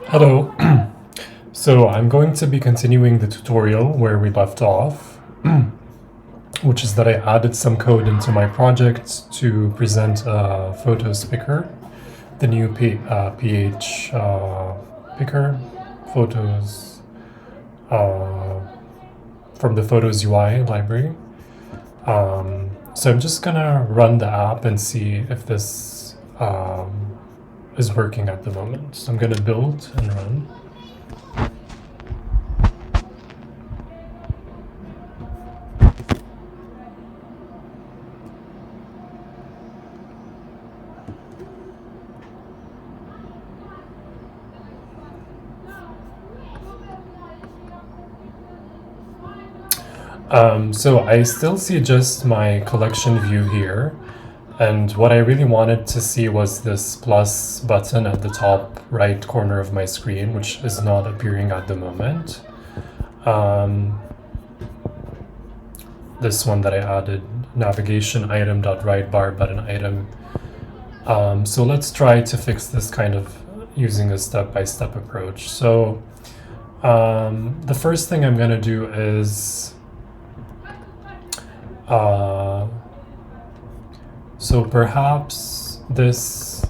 Hello. So I'm going to be continuing the tutorial where we left off, which is that I added some code into my project to present a photos picker, the new PH picker, photos from the Photos UI library. So I'm just gonna run the app and see if this is working at the moment. So I'm gonna build and run. So I still see just my collection view here, and what I really wanted to see was this plus button at the top right corner of my screen, which is not appearing at the moment. This one that I added, navigation item dot right bar button item. So let's try to fix this kind of using a step-by-step approach. So the first thing I'm gonna do is so perhaps this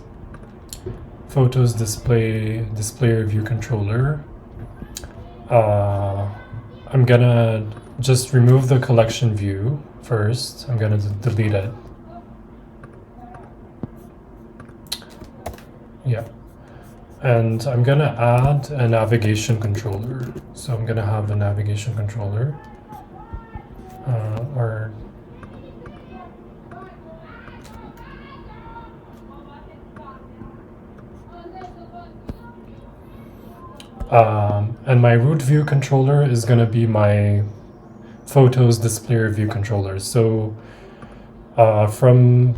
photos displayer view controller, I'm gonna just remove the collection view first. I'm gonna delete it. Yeah. And I'm gonna add a navigation controller. So I'm gonna have a navigation controller. And my root view controller is going to be my photos displayer view controller. So from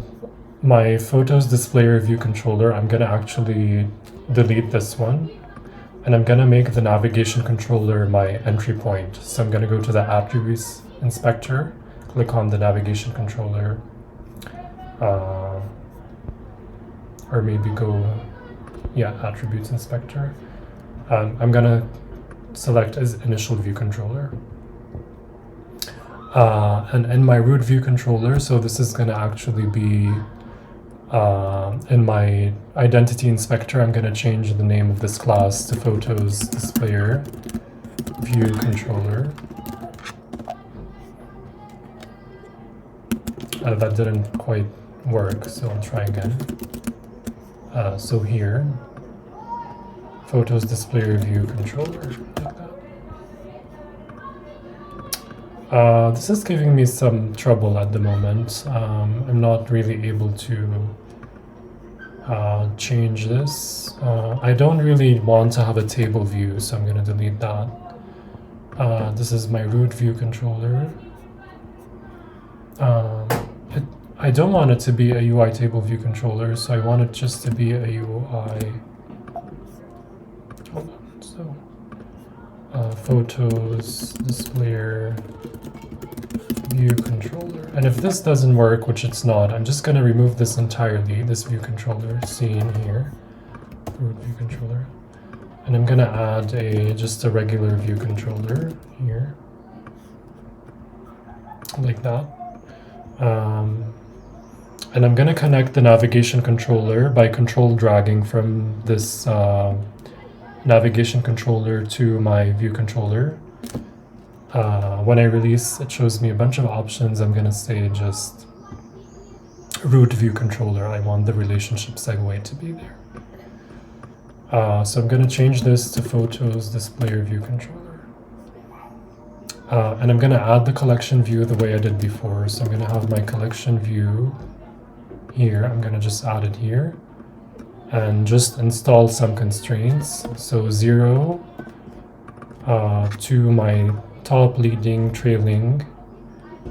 my photos displayer view controller, I'm going to actually delete this one, and I'm going to make the navigation controller my entry point. So I'm going to go to the attributes inspector, click on the navigation controller, or maybe go, attributes inspector. I'm gonna select as initial view controller. And in my root view controller, so this is gonna actually be in my identity inspector, I'm gonna change the name of this class to photos displayer view controller. That didn't quite work, so I'll try again. So here, photos displayer view controller, like that. This is giving me some trouble at the moment. I'm not really able to change this. I don't really want to have a table view, so I'm going to delete that. This is my root view controller. I don't want it to be a UI table view controller, so I want it just to be a UI. Hold on. So photos displayer view controller. And if this doesn't work, which it's not, I'm just going to remove this entirely, this view controller seen here, root view controller. And I'm going to add just a regular view controller here, like that. And I'm going to connect the navigation controller by control dragging from this navigation controller to my view controller. When I release, it shows me a bunch of options. I'm going to say just root view controller. I want the relationship segue to be there. So I'm going to change this to photos displayer view controller. And I'm going to add the collection view the way I did before. So I'm going to have my collection view here. I'm going to just add it here and just install some constraints. So 0 to my top, leading, trailing,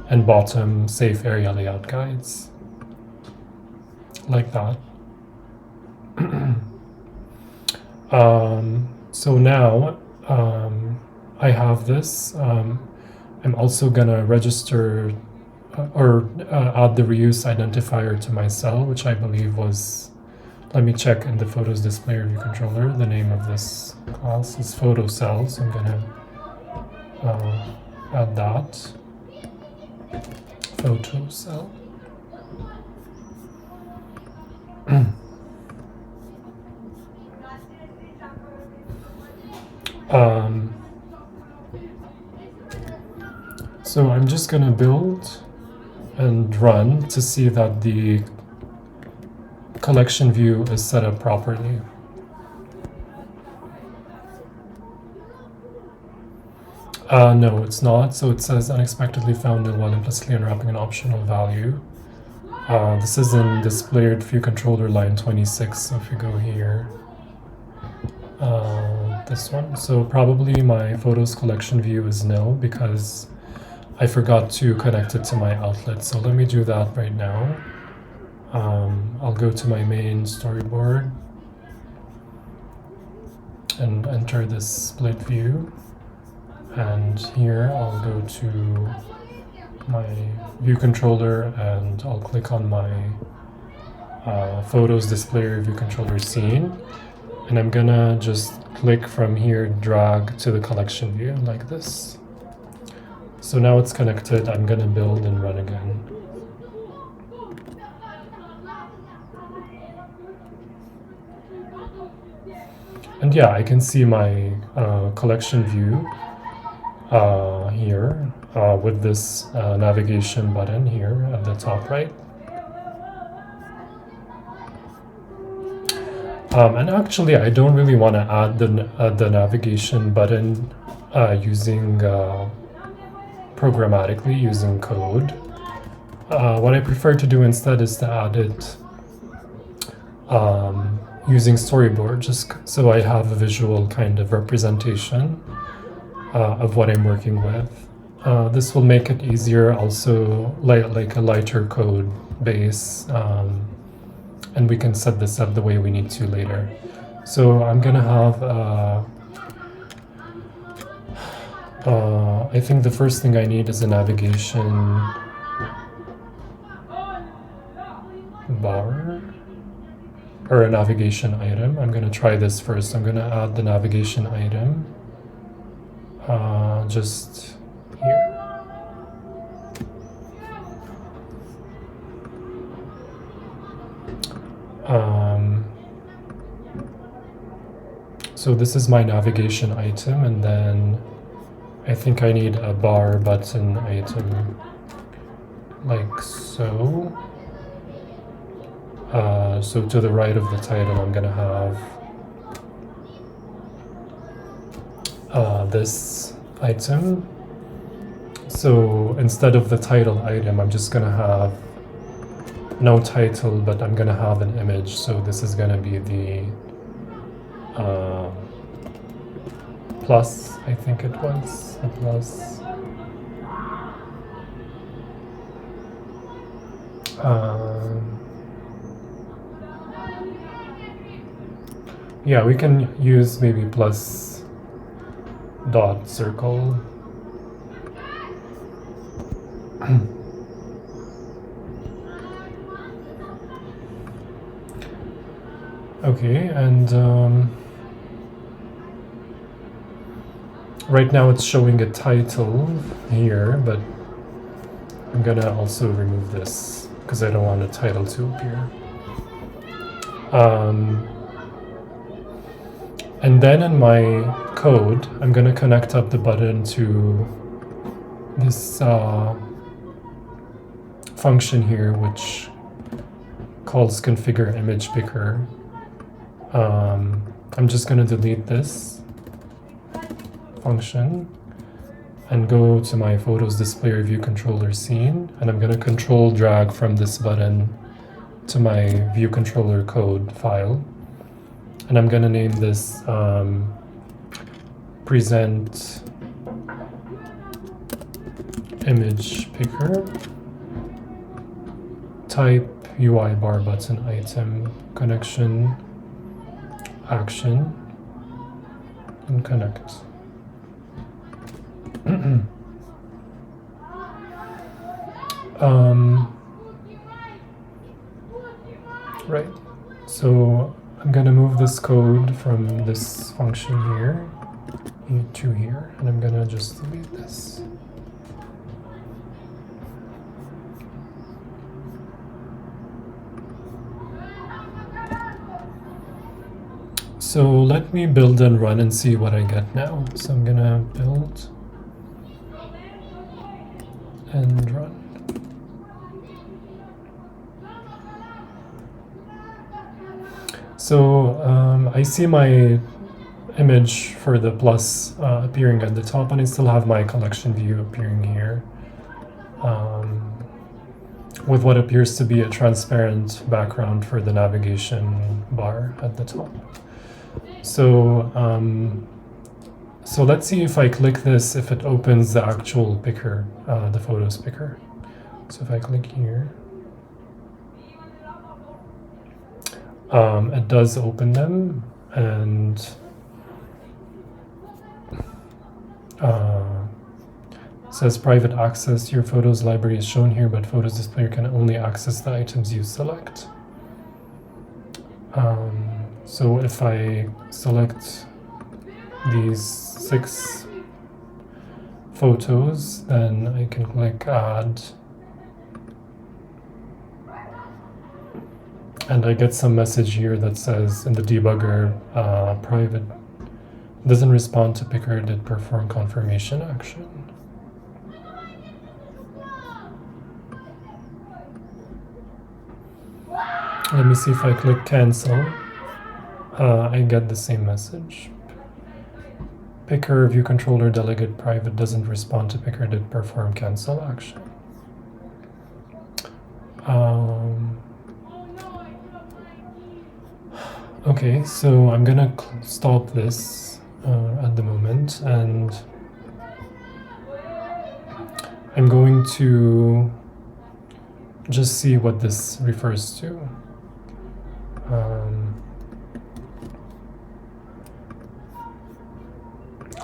and bottom safe area layout guides, like that. So now I have this. I'm also gonna register or add the reuse identifier to my cell, which I believe was let me check in the photos display view controller. The name of this class is photo cell, so I'm gonna add that. Photo cell. So I'm just gonna build and run to see that the collection view is set up properly. No, it's not. So it says unexpectedly found nil while implicitly unwrapping an optional value. This is in displayed view controller line 26. So if you go here, this one. So probably my photos collection view is nil because I forgot to connect it to my outlet. So let me do that right now. I'll go to my main storyboard and enter this split view. And here I'll go to my view controller and I'll click on my photos display view controller scene. And I'm gonna just click from here, drag to the collection view like this. So now it's connected. I'm gonna build and run again. And yeah, I can see my collection view here with this navigation button here at the top right. And actually, I don't really want to add the navigation button using programmatically using code. What I prefer to do instead is to add it using Storyboard, just so I have a visual kind of representation of what I'm working with. This will make it easier, also like a lighter code base, and we can set this up the way we need to later. So I'm gonna have I think the first thing I need is a navigation bar or a navigation item. I'm gonna try this first. I'm gonna add the navigation item just here. So this is my navigation item, and then I think I need a bar button item like so. So to the right of the title, I'm gonna have this item. So instead of the title item, I'm just gonna have no title, but I'm gonna have an image. So this is gonna be the plus, I think it was, the plus. Yeah, we can use maybe plus dot circle. Okay, and right now it's showing a title here, but I'm gonna also remove this because I don't want a title to appear. And then in my code, I'm gonna connect up the button to this function here, which calls configure image picker. I'm just gonna delete this function and go to my photos display view controller scene, and I'm gonna control drag from this button to my view controller code file, and I'm gonna name this present image picker, type UI bar button item, connection action, and connect. Right, So I'm going to move this code from this function here to here, and I'm going to just delete this. So let me build and run and see what I get now. So I'm gonna build and run. So I see my image for the plus appearing at the top, and I still have my collection view appearing here with what appears to be a transparent background for the navigation bar at the top. So let's see if I click this, if it opens the actual picker, the photos picker. So if I click here, it does open them, and says private access. Your photos library is shown here, but Photos Displayer can only access the items you select. So if I select these 6 photos, then I can click add, and I get some message here that says in the debugger, private doesn't respond to picker, did perform confirmation action. Let me see if I click cancel. I get the same message. Picker view controller delegate private doesn't respond to picker, did perform cancel action. Okay, so I'm gonna stop this at the moment, and I'm going to just see what this refers to.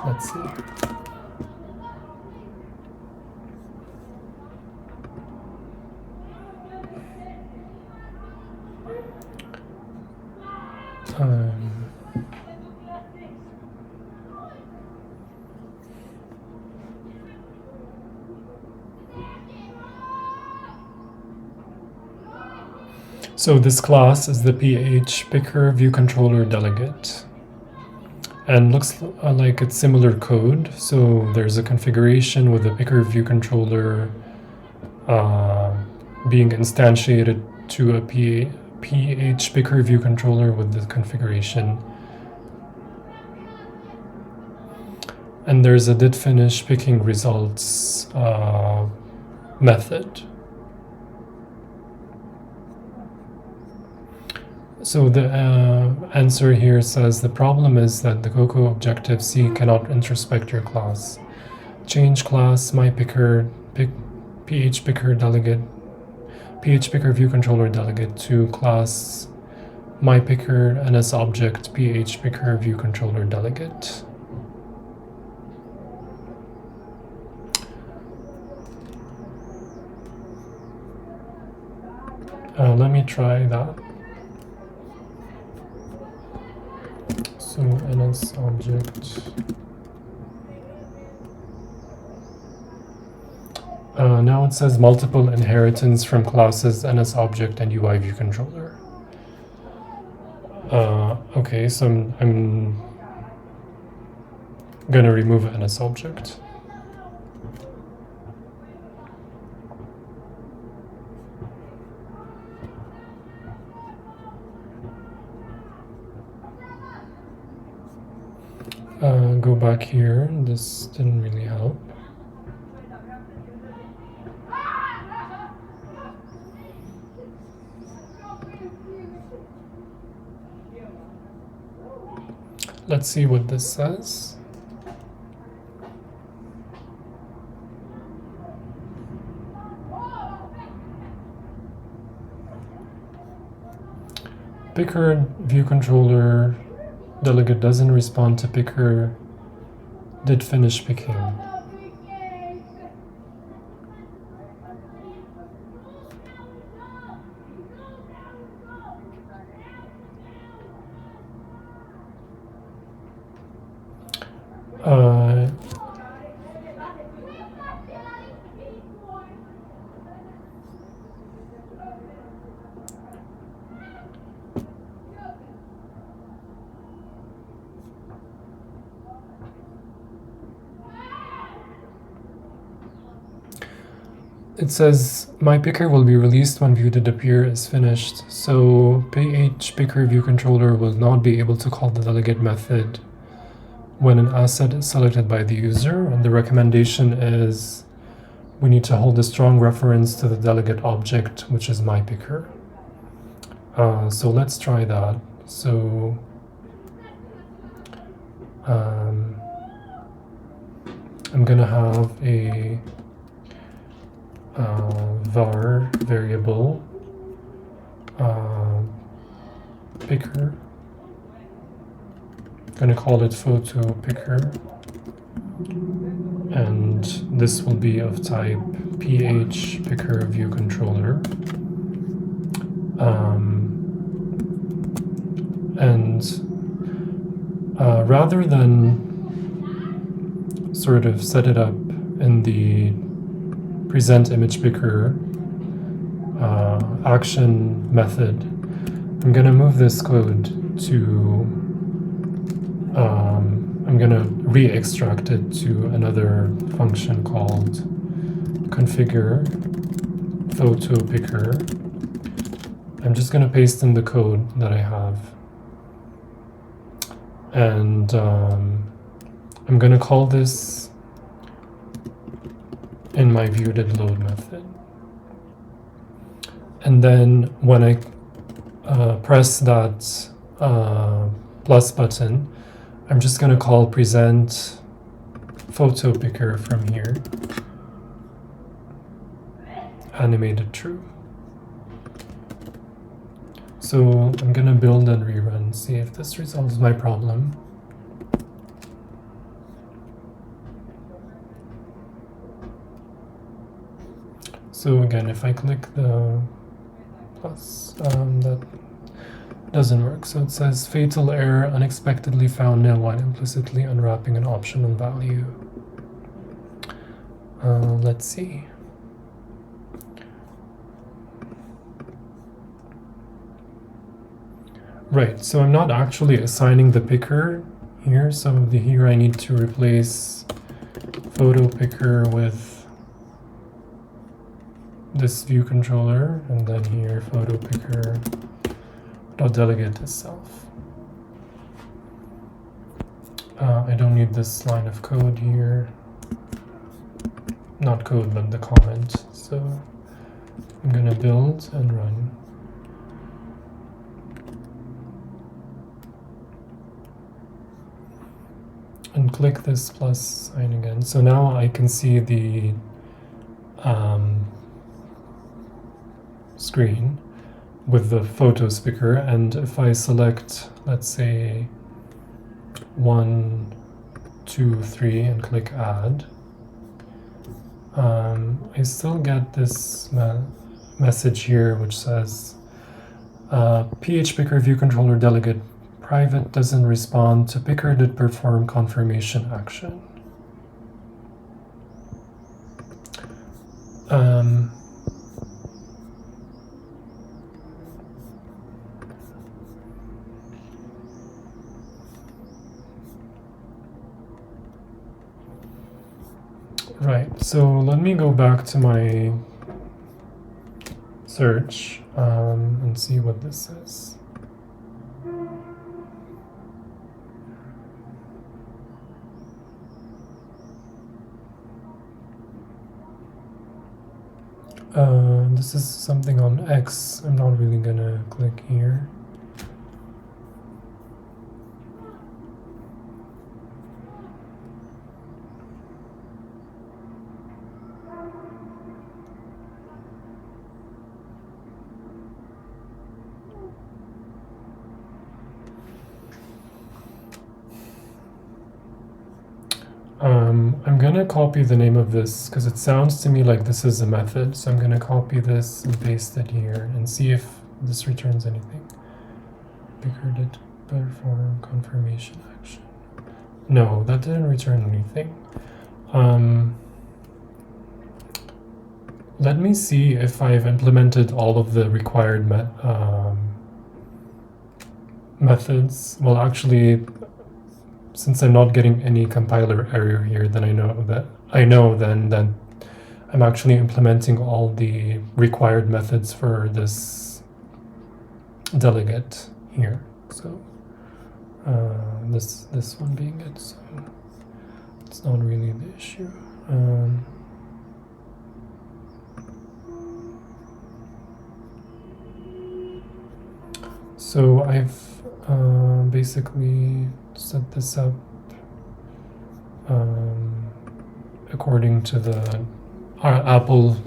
Let's see. So this class is the PH Picker View Controller Delegate, and looks like it's similar code. So there's a configuration with the Picker View Controller being instantiated to a PH Picker View Controller with the configuration. And there's a did finish picking results method. So the answer here says the problem is that the Cocoa Objective-C cannot introspect your class. Change class myPicker PH Picker delegate PH Picker View Controller delegate to class myPicker NS object PH Picker View Controller delegate. Let me try that. So NS object. Now it says multiple inheritance from classes NS object and UI view controller. Okay, so I'm gonna remove NS object. Go back here. This didn't really help. Let's see what this says. Picker view controller delegate doesn't respond to picker did finish picking. it says my picker will be released when view.appear is finished. So PHPicker view controller will not be able to call the delegate method when an asset is selected by the user, and the recommendation is we need to hold a strong reference to the delegate object, which is my picker. So let's try that. So I'm gonna have a var variable picker. I'm gonna call it photo picker, and this will be of type PHPicker view controller. Rather than sort of set it up in the present image picker action method, I'm gonna move this code to, I'm gonna re-extract it to another function called configure photo picker. I'm just gonna paste in the code that I have, and I'm gonna call this in my view.load method. And then when I press that plus button, I'm just gonna call present photo picker from here, animated true. So I'm gonna build and rerun, see if this resolves my problem. So again, if I click the plus, that doesn't work. So it says fatal error, unexpectedly found nil while implicitly unwrapping an optional value. Let's see. Right, so I'm not actually assigning the picker here. So here I need to replace photo picker with this view controller, and then here photo picker dot delegate itself. I don't need this line of code here, not code but the comment. So I'm gonna build and run. And click this plus sign again. So now I can see the screen with the photos picker, and if I select, let's say 1, 2, 3 and click add, I still get this message here which says PHPicker view controller delegate private doesn't respond to picker did perform confirmation action. Right, so let me go back to my search and see what this says. This is something on X. I'm not really gonna click here. I'm gonna copy the name of this because it sounds to me like this is a method. So I'm gonna copy this and paste it here and see if this returns anything. Picker did perform confirmation action. No, that didn't return anything. Let me see if I've implemented all of the required methods. Well, actually, since I'm not getting any compiler error here, then I know then that I'm actually implementing all the required methods for this delegate here. So this one being it, so it's not really the issue. So I've basically set this up according to the Apple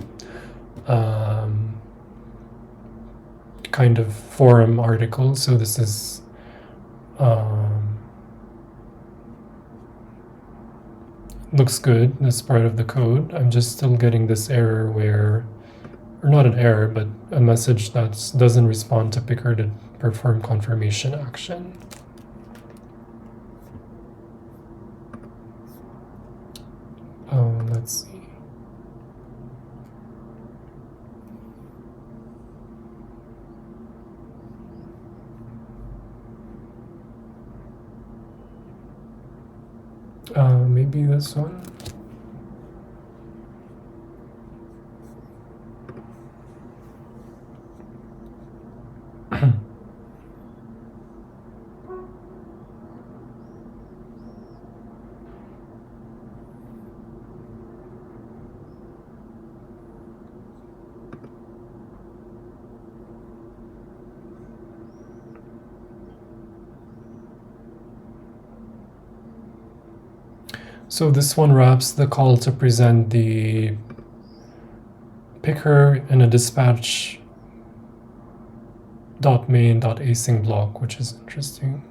kind of forum article. So this is looks good, this part of the code. I'm just still getting this error where, or not an error, but a message that doesn't respond to picker to perform confirmation action. Let's see. Maybe this one. So this one wraps the call to present the picker in a dispatch.main.async block, which is interesting.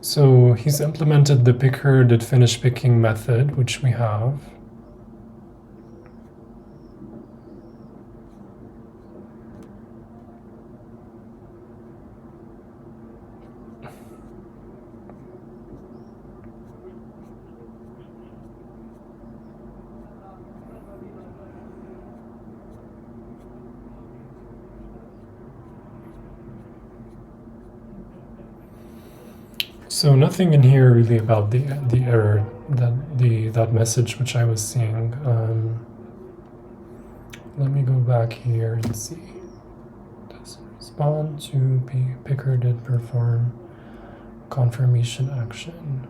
So he's implemented the picker did finish picking method, which we have. So nothing in here really about the error, that message which I was seeing. Let me go back here and see. Does it respond to picker did perform confirmation action?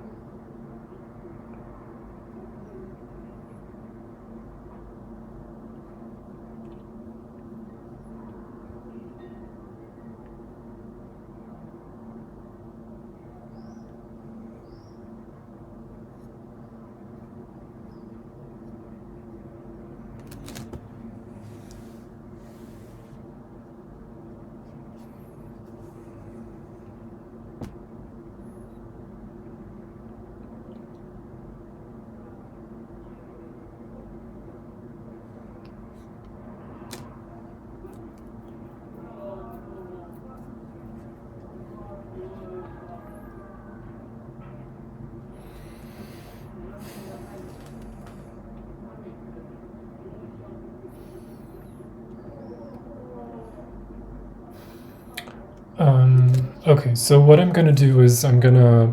Okay, so what I'm gonna do is I'm gonna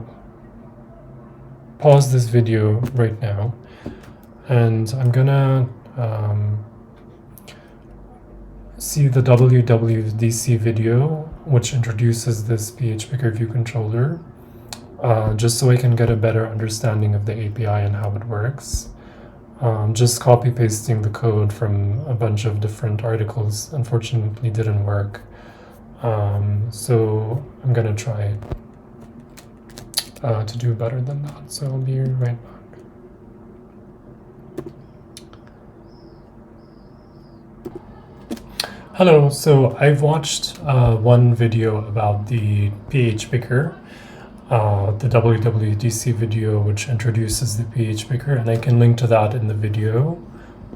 pause this video right now, and I'm gonna see the WWDC video, which introduces this PHPicker view controller, just so I can get a better understanding of the API and how it works. Just copy pasting the code from a bunch of different articles unfortunately didn't work. So I'm gonna try to do better than that. So I'll be right back. Hello, so I've watched one video about the PHPicker, the WWDC video, which introduces the PHPicker, and I can link to that in the video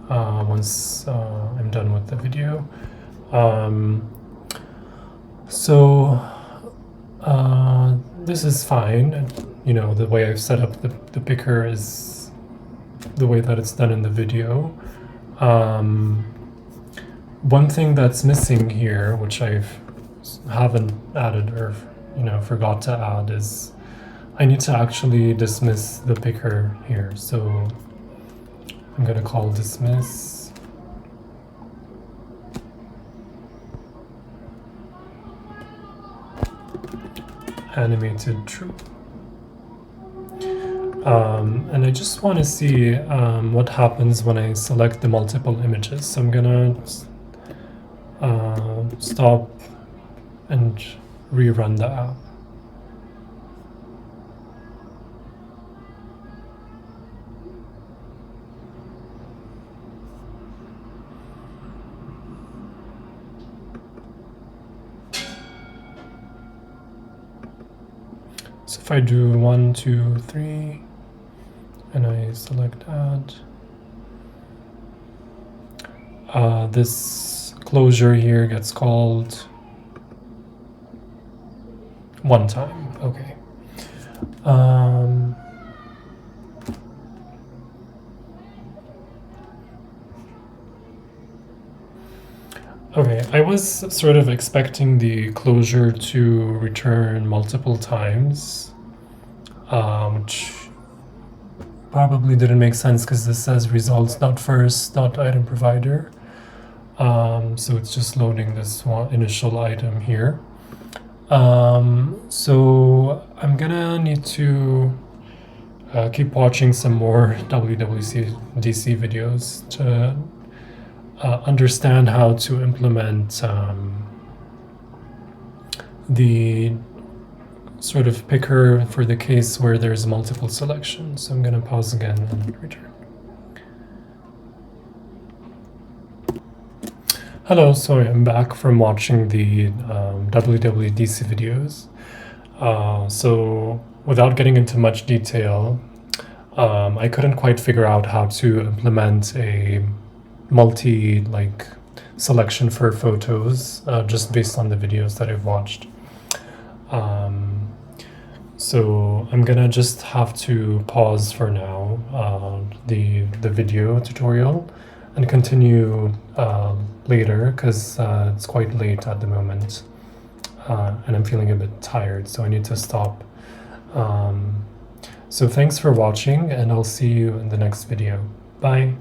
once I'm done with the video. This is fine. You know, the way I've set up the picker is the way that it's done in the video. One thing that's missing here, which I've haven't added or forgot to add is I need to actually dismiss the picker here. So I'm gonna call dismiss. Animated true. And I just want to see what happens when I select the multiple images. So I'm gonna stop and rerun the app. So if I do 1, 2, 3, and I select add, this closure here gets called one time. Okay. Okay, I was sort of expecting the closure to return multiple times, which probably didn't make sense because this says results.first.item provider. So it's just loading this one initial item here. So I'm gonna need to keep watching some more WWDC videos to understand how to implement the sort of picker for the case where there's multiple selections. So I'm going to pause again and return. Hello, sorry, I'm back from watching the WWDC videos. So without getting into much detail, I couldn't quite figure out how to implement a multi selection for photos just based on the videos that I've watched. So I'm gonna just have to pause for now the video tutorial and continue later because it's quite late at the moment and I'm feeling a bit tired, so I need to stop. So thanks for watching and I'll see you in the next video. Bye.